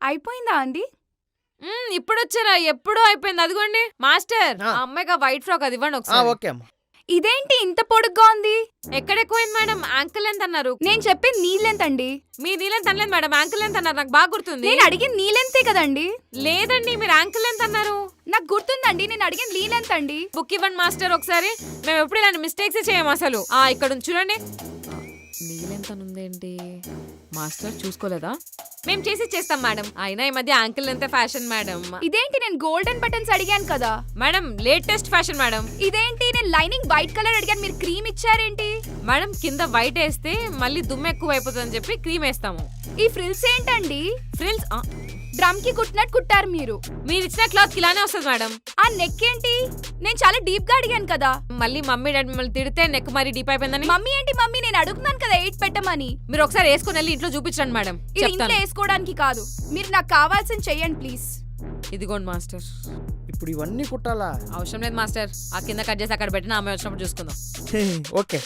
అయిపోయిందా అండి? ఇప్పుడు వచ్చారా? ఎప్పుడో అయిపోయింది. అదిగోండి మాస్టర్, ఆ. ఆ అమ్మాయికి వైట్ ఫ్రాక్ అది ఇవ్వండి ఒకసారి. ఓకే అమ్మా. ఇదేంటి ఇంత పొడుగ్గా ఉంది? ఎక్కడ ఎక్కువైంది మేడం? యాంకిల్ లెంత్ అన్నారు. నేను చెప్పేది నీ లెంత్ అండి. మీ నీ లెంత్ అనలేదు మేడం, యాంకిల్ లెంత్ అన్నారు. నాకు బాగా గుర్తుంది. నేను అడిగింది నీ లెంతే కదండి. లేదండి, మీరు యాంకిల్ లెంత్ అన్నారు. నాకు గుర్తుందండి, నేను అడిగింది నీ లెంత్ అండి. బుక్ ఇవ్వండి మాస్టర్ ఒకసారి. మేము ఎప్పుడు ఇలాంటి మిస్టేక్స్ చేయము అసలు. ఇక్కడ ఉంది చూడండి. నీ లెంత్ అని ఉందేంటి? మాస్టర్ చూసుకోలేదా? మేము చేసి చేస్తాం మేడం. అయినా ఈ మధ్య యాంకిల్ లెంత్ ఫ్యాషన్ మేడం. ఇదేంటి నేను గోల్డెన్ బటన్స్ అడిగాను కదా. Madam latest fashion madam. ఇదేంటి నేను లైనింగ్ వైట్ కలర్ అడిగాను, మీరు క్రీమ్ ఇచ్చారేంటి? మేడం కింద వైట్ వేస్తే మళ్ళీ దుమ్ము ఎక్కువ అయిపోతుందని చెప్పి క్రీమ్ వేస్తాము. ఈ ఫ్రిల్స్ ఏంటండి? ఫ్రిల్స్ డ్రమ్ కి కుట్టినట్టు కుట్టారు మీరు. మీరు ఇచ్చిన క్లాత్ ఇలానే వస్తుంది మేడం. ఆ నెక్ ఏంటి? నేను చాలా డీప్ గా అడిగాను కదా. మళ్ళీ మమ్మీ డాడీ మిమ్మల్ని తిడితే నెక్ మరీ డీప్ అయిపోయిందని. మమ్మీ ఏంటి మమ్మీ, నేను అడుగుతున్నాను కదా 8 పెట్టమని. మీరు ఒకసారి వేసుకుని వెళ్ళి ఇంట్లో చూపించండి మేడం. ఇది ఇంట్లో వేసుకోవడానికి కాదు, మీరు నాకు కావాల్సింది చెయ్యండి ప్లీజ్. ఇదిగోండి మాస్టర్. ఇప్పుడు ఇవన్నీ కుట్టాలా? అవసరం లేదు మాస్టర్, ఆ కింద కట్ చేసి అక్కడ పెట్టిన ఆమె వచ్చినప్పుడు చూసుకుందాం. ఓకే.